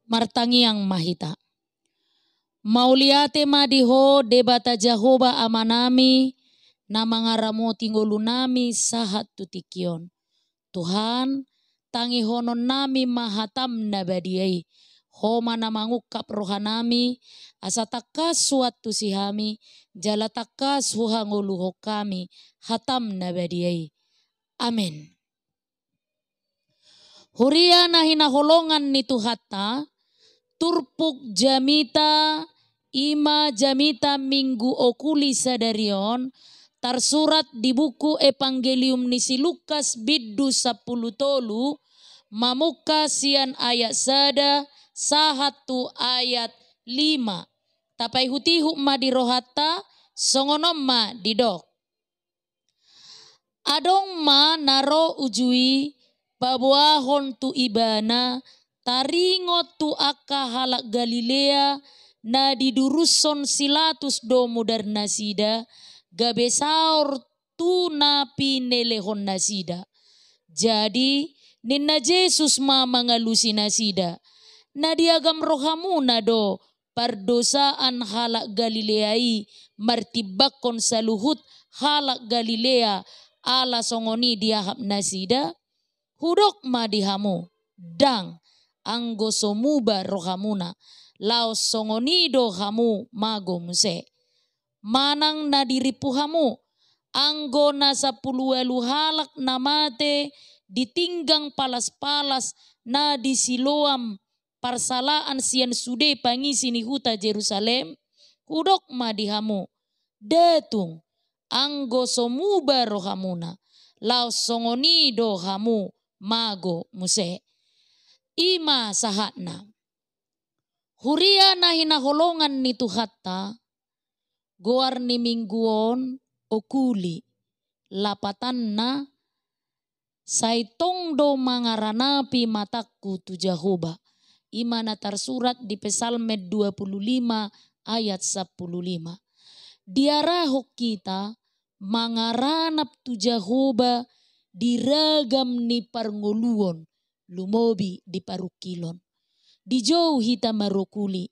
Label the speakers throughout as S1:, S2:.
S1: martangi yang mahita. Mauliate madiho debata Jahoba amanami na mangaramo tinggolo nami sahat tutikion. Tuhan tangi honon nami mahatam na badiay. Homa na mangukap rohanami asa takas suatu sihami jala takas huhanguluho kami hatam na badiay. Amin. Huria na hinaholongan ni Tuhata turpuk jamita ima jamita minggu okuli sadarion tersurat di buku Evangelium ni si Lukas biddu 10 tolu mamuka sian ayat sada sahatu ayat 5 tapai hutihu ma di rohata songonom ma didok adong ma naro ujui babuahon tu ibana taringot tu akka halak Galilea na diduruson silatus do mudar nasida gabesaur tu napi nelehon nasida. Jadi ninna Yesus ma mangalusi nasida na diagam rohamuna do pardosaan halak Galileai martibakon saluhut halak Galilea ala songoni diahap nasida hudok ma dihamu dang anggo somuba rohamuna laos songonido hamu mago muse manang na diripuhamu anggo na 10 halak namate ditinggang palas-palas na disiloam parsalaan sian sude pangisi ni huta Jerusalem hudok ma dihamu detung anggo somuba rohamuna laos songonido hamu mago muse ima sahatna. Huria na hinaholongan ni Tuhata goar ni mingguon okuli lapatan na saitong do mangaranapi mataku tu Jahoba. Ima na tersurat di Psalme 25 ayat 15. Diarahok kita mangaranap tu Jahoba diragam ni parngoluon lumobi di parukilon. Dijauh hita marokuli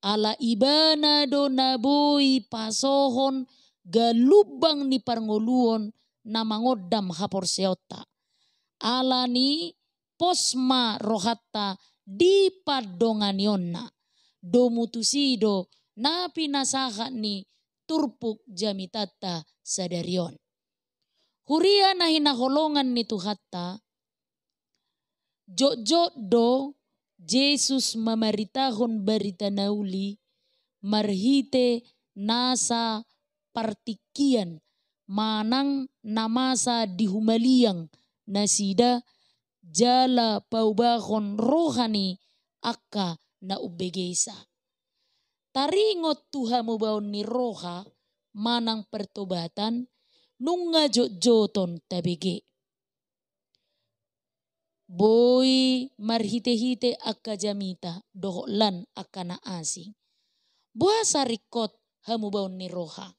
S1: ala ibana do naboi pasohon galubang ni parngoluon na mangodam hapor seota. Ala ni posma rohatta di padonganionna do mutusido na pinasaha ni turpuk jamitata sadarion. Huria na hinaholongan ni Tuhata jok-jok do Yesus mamaritahon barita nauli marhite nasa partikian manang namasa dihumaliang nasida jala paubahon rohani akka na ubegesa. Taringot Tuhan mubaon ni roha manang pertobatan nunga jok-joton tabege. Boy marhite-hite akka jamita dohlan akka na asing. Buasa rikot hamubaon ni roha.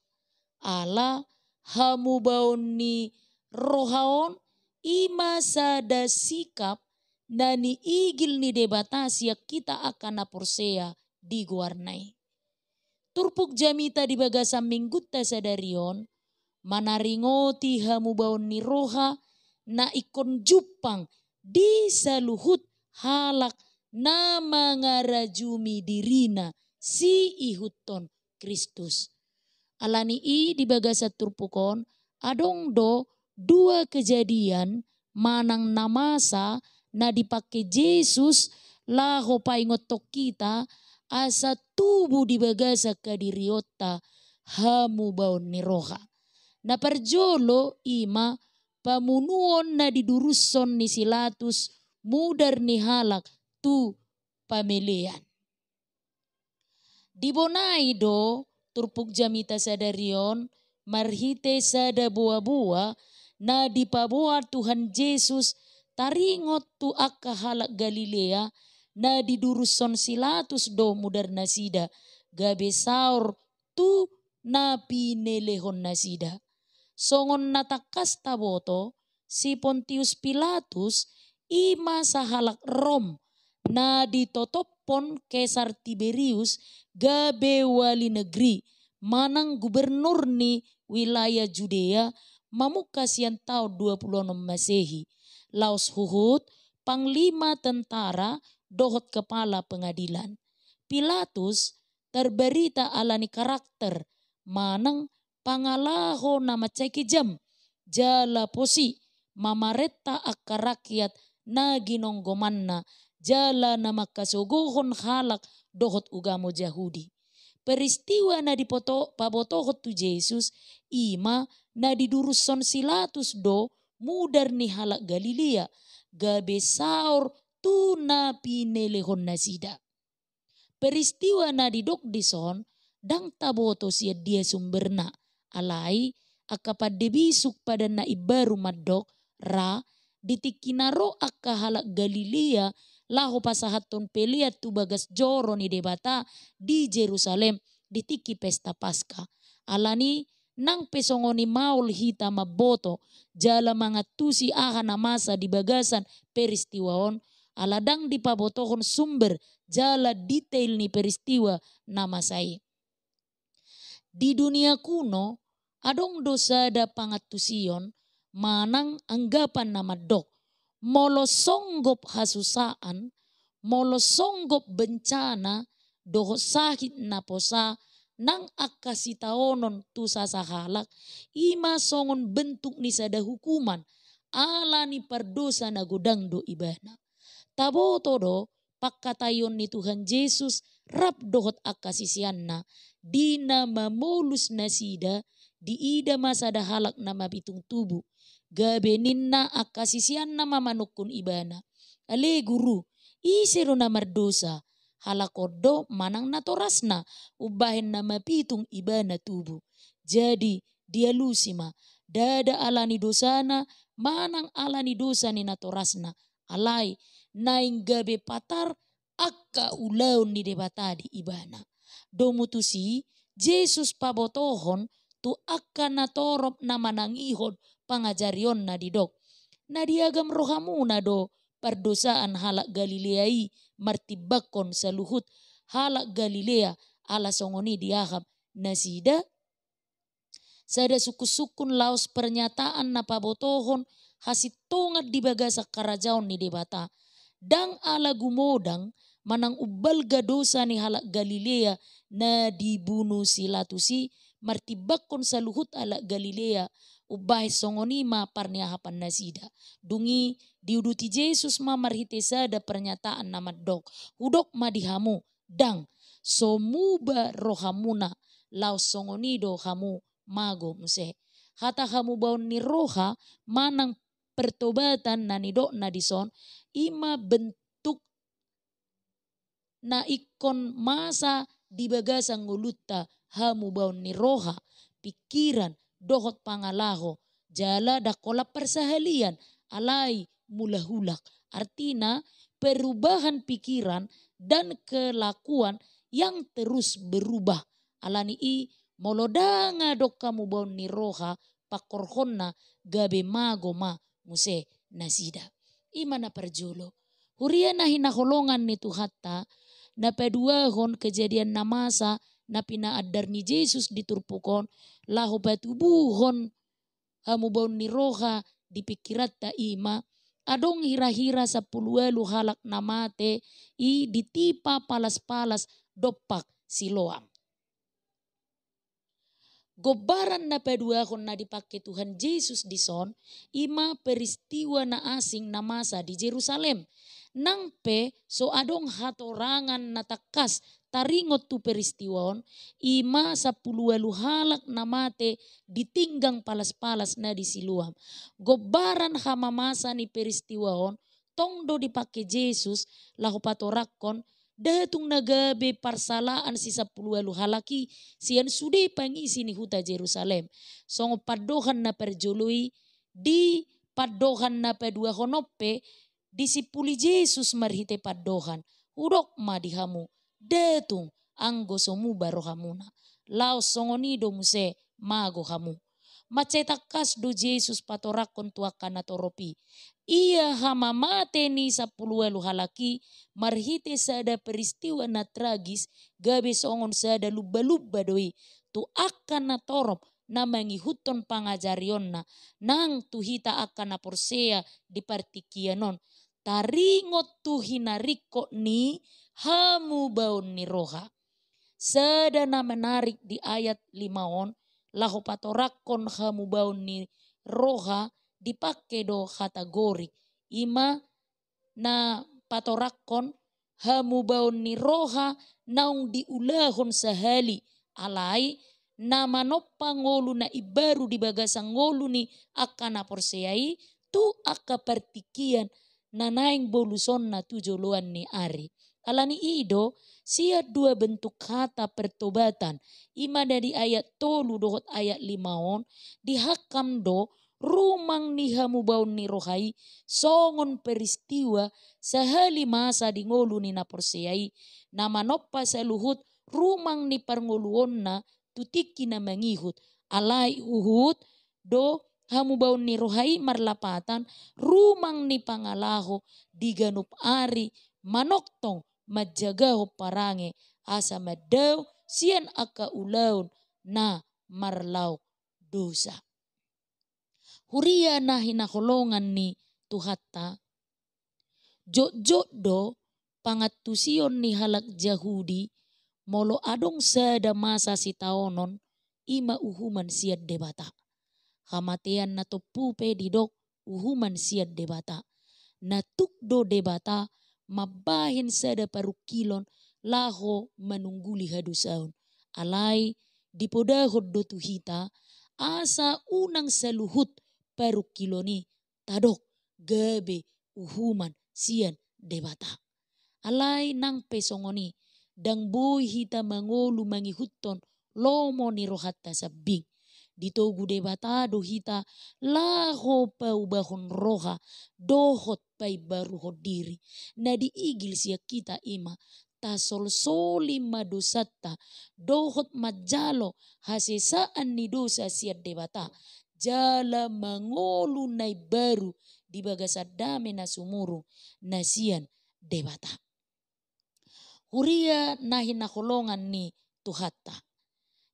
S1: Ala hamubaon ni rohaon ima sada sikap na niigil ni debatasi kita akan naporsea di guarnay. Turpuk jamita di bagasa minggutta sadarion manaringoti hamubaon ni roha na ikon jupang di saluhut halak na mangarajumi dirina si ihuton Kristus. Alani i di bagasa turpukon adong do 2 kejadian manang namasa na dipake Yesus laho paingotok kita asa tubuh di bagasa kadiriota hamu baon ni roha. Na parjolo ima pamunuon na diduruson ni silatus mudar ni halak tu pamilian. Dibonai do turpuk jamita sadarion marhite sada buah-buah na dipabuat Tuhan Yesus taringot tu akka halak Galilea na diduruson silatus do mudar nasida gabe saur tu na pinelehon nasida. Songon natakas taboto si Pontius Pilatus ima sa halak Rom na ditotopon Kaisar Tiberius gabe wali negeri manang gubernur ni wilayah Judea mamukas yang tahun 26 Masehi. Laos Huhud, panglima tentara, dohot kepala pengadilan. Pilatus terberita alani karakter manang pangalaho nama ceki jam jala posi mamareta akka rakyat na ginonggomanna jala nama kasogohon halak dohot ugamo Yahudi. Peristiwa na pabotohot tu Yesus ima na diduruson silatus do mudar ni halak Galilea gabe saur tu na pinelehon nasida. Peristiwa na didok dison dang taboto siya dia sumberna alai akapad debisuk pada na ibaru madok ra ditikinaro akka halak Galilea laho pasahaton peliat tu bagas joro ni debata di Jerusalem ditiki pesta Paskah. Alani nang pesongoni maul hita maboto jala mangatusi aha na masa di bagasan peristiwaon aladang dipabotohon sumber jala detail ni peristiwa nama saya. Di dunia kuno adong dosa da pangatusion manang anggapan nama dok molo songgop hasusaan molo songgop bencana doho sakit naposa nang akasitaonon tu sasahalak ima songon bentuk ni sada hukuman ala ni perdosa na godang do ibana. Taboto do pakkatayon ni Tuhan Yesus rap dohot akasisianna dina mamulus nasida di ida masa dahalak na mabitung tubuh gabe ninna akasisianna mamanukun ibana. Ale guru isero na mardosa halakodo manang natorasna ubahen na mapitung ibana tubuh. Jadi dia lusima dada alani dosana manang alani dosa ni natorasna alai naing gabe patar akka ulaun ni debatadi ibana. Domutusi Yesus pabotohon tu akka natorop na manangihon pangajarion na didok. Na diagam rohamuna do perdosaan halak Galileai martibakon saluhut halak Galilea ala songoni diahab nasida sada suku-sukun laos pernyataan na pabotohon hasitongat di bagasa karajaon ni debata. Dang ala gumodang manang ubalga dosa ni halak Galilea na dibunuh silatusi martibakon saluhut halak Galilea ubah songoni ma parniahapan nasida. Dungi diuduti Yesus ma marhite sada pernyataan nama dok. Hudok madihamu dang somuba rohamuna lau songonido hamu mago muse. Hata hamu baun ni roha manang pertobatan na nidok na dison ima bentuk na ikon masa di bagasang ngulutta hamu baun ni roha pikiran dohot pangalaho jala dakola persahalian alai mulahulak. Artina perubahan pikiran dan kelakuan yang terus berubah. Alani i molodanga dok kamu baun ni roha pakorhonna gabe mago ma muse nasida. Imana perjolo. Huria na hinaholongan ni Tuhatta na peduahon kejadian namasa na pinaadar ni Yesus diturpukon lahu patubuhon hamu baun ni roha dipikirat ta ima adong hira-hira 10 halak namate i ditipa palas-palas dopak Siloam. Gobaran na peduahon na dipakai Tuhan Yesus dison ima peristiwa na asing na masa di Jerusalem. Nang pe so adong hatorangan na takas taringot tu peristiwaon ima 10 halak na mate ditinggang palas-palas na di Siloam. Gobaran hamamasa ni peristiwaon tongdo dipakai Yesus lahu patorakon datung nagabe parsalaan si 10 halaki sian sude pangisi ni huta Jerusalem. Songo padohan na perjului di padohan na peduahonope disipuli Yesus marhite padohan. Udok madihamu datung anggo somu barohamuna. Lao songonido muse mago hamu. macetakas do Jesus patorakon tuakan na toropi. Ia hamamate ni 10 halaki marhite sada peristiwa na tragis gabe songon sada lubba-lubba doi tu akan na torop na mangihuton pangajarion na nang tuhita akan na porsea di partikianon. Taringot tu hinariko ni hamu baon ni roha. Sada na menarik di ayat 5 lahu patorakon hamu baon ni roha dipakai do kategori. Ima na patorakon hamu baon ni roha naung diulahon sahali alai na manoppa ngolu na ibaru di bagasang ngolu ni akan na porseai tu aka partikian na naing boluson na tujoluan ni ari. Alani ido sia 2 bentuk kata pertobatan. Ima dari ayat 3 dohot ayat 5 dihakam do rumang ni hamu baon ni rohai songon peristiwa sahali masa di ngolu ni na porseai na manoppa saluhut rumang ni parngoluon na tutiki na mangihut alai uhut do hamu baon ni rohai marlapatan rumang ni pangalaho diganup ari manoktong majagaho parange asa madaw sian aka ulaun na marlau dosa. Huria na hinakolongan ni Tuhatta jok do pangatusion ni halak Jahudi molo adong sada masa si taonon ima uhuman siad debata. Kamatian na topupe didok uhuman siad debata. Natuk do debata mabahin sada parukilon laho manungguli hadusaun. Alai dipodahod do tuhita asa unang saluhut parukiloni tadok gabe uhuman sian debata. Alai nang pesongoni dang boy hita mangolu mangihuton lomo ni rohatta sabing. Ditogu debata do hita laho paubahon roha dohot pai baru hodiri. Na diigil siya kita ima tasol soli madosata dohot majalo hasesaan ni dosa siya debata. Jala mangolu nai baru di bagasadame na sumuru na sian debata. Huria nahin nakolongan ni Tuhatta.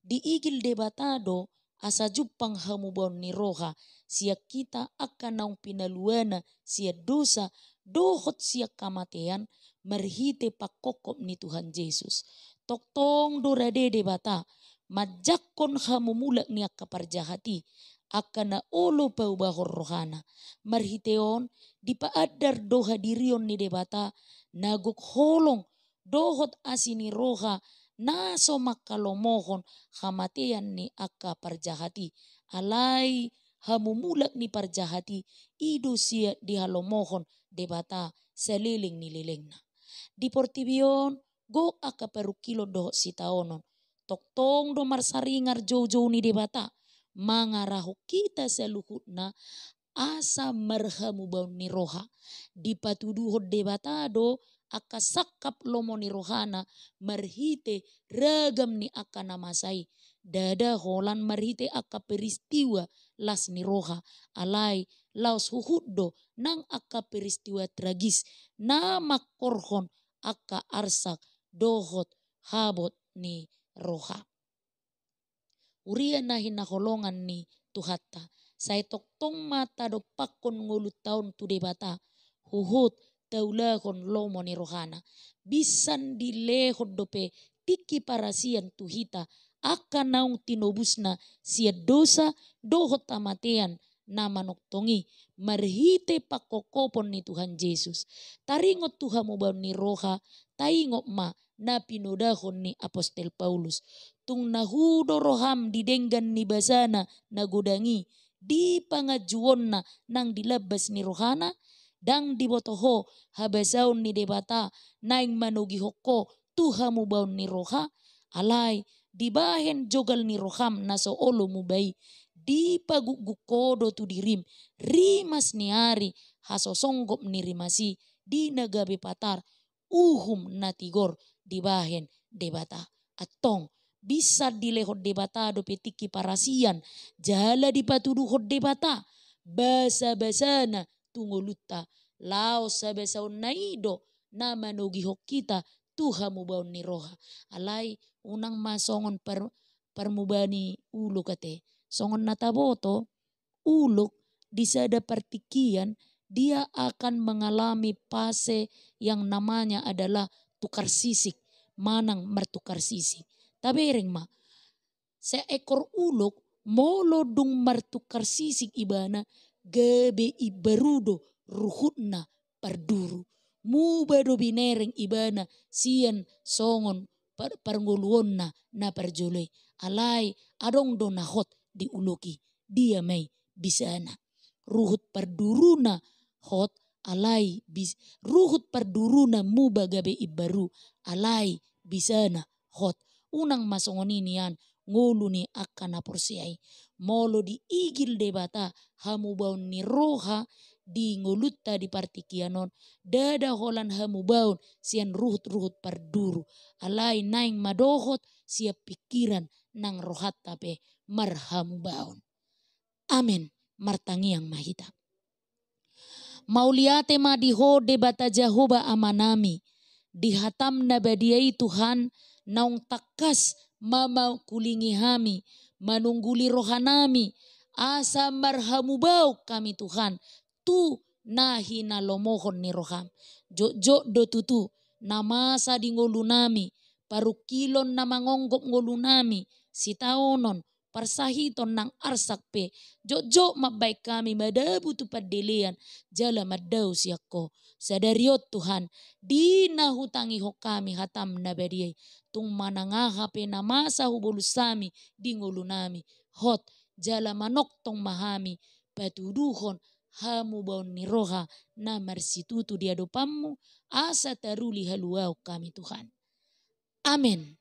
S1: Diigil debata do asa jupang hamu baon ni roha siya kita akan naung pinaluana siya dosa dohot siya kamatean marhite pakokop ni Tuhan Yesus. Toktong dorade debata majakon hamu mulak ni akaparjahati akan na olo paubahor rohana. Marhiteon dipaadar doha dirion ni debata naguk holong dohot asini roha naso makalomohon kamatean ni aka parjahati. Alai hamumulak ni parjahati ido siya dihalomohon debata seliling ni lilingna. Di portibion go aka perukilo dohot si taonon. Toktong do marsaringar jojo ni debata. Mangaraho kita seluhutna asa marhamu baun ni roha. Di patuduhot debata do aka sakap lomo ni rohana marhite ragam ni aka namasai. Dada holan marhite aka peristiwa las ni roha. Alai laos huhuddo nang aka peristiwa tragis na makorhon aka arsak dohot habot ni roha. Uria na hinaholongan ni Tuhatta. Say toktong mata do pakon ngulut taon tu debata. Huhut taulahon lomo ni rohana. Bisan dilehod dope tiki parasian tuhita. Akan naung tinobusna sia dosa dohot tamatean na manoktongi. Marhite pakokopon ni Tuhan Yesus. Taringot Tuhan mo baon ni roha. Taingot ma na pinodahon ni Apostel Paulus. Tung nahudo roham didenggan ni basana nagodangi. Di pangajuon na nang dilabas ni rohana. Dang dibotoho habasaon ni debata naing manugihoko Tuhan mo baon ni roha. Alay dibahen jogal ni roham na so olo mubai. Di pagugukodo tu dirim. Rimas ni ari hasosonggop ni rimasi. Di nagabe patar uhum na tigor dibahen debata. Atong bisa dile hodde bata do petiki parasian jala di patudu hodde bata basa basana tungolutta lao sabasa naido nama nogi hokita Tuhan mubaun ni roha alai unang masongon permubani ulu kate songon nataboto uluk disada partikian dia akan mengalami fase yang namanya adalah tukar sisik, manang mertukar sisik. Tapi ring ma, seekor uluk molo dung mertukar sisik ibana gabe ibarudo ruhutna parduru. Mubado binereng ibana sian songon parnguluonna na parjole. Alai adong do nahot di uluki dia may bisana. Ruhut parduruna hot alai ruhut parduruna muba gabe ibaru alai bisana hot unang masongoninian ngulu ni akan apursiai molo di igil debata hamu baun ni roha di ngolutta di partikianon dada holan hamu baun sian ruhut parduru alai naing madohot siap pikiran nang rohat tape marhamu baun. Amin. Martangiang mahita. Mauliate madiho debata Jehovah amanami. Dihatam nabadiai Tuhan naung takas mama kulingi hami. Manungguli rohanami. Asa marhamu bau kami Tuhan. Tu nahi nalomohon ni roham. Jok do tutu. Namasa di ngolunami. Parukilon na mangonggop ngolunami. Sitaonon. Parsahiton nang arsak pe jok mabaik kami madabu tu padelean jala madau siako sadariot Tuhan dina hutangi ho kami hatam nabadiai tung manangaha pe namasa hubolusami di ngolunami hot jala manok tong mahami patuduhon hamu baun ni roha na marsitutu di adopamu asa taruli haluau kami Tuhan. Amin.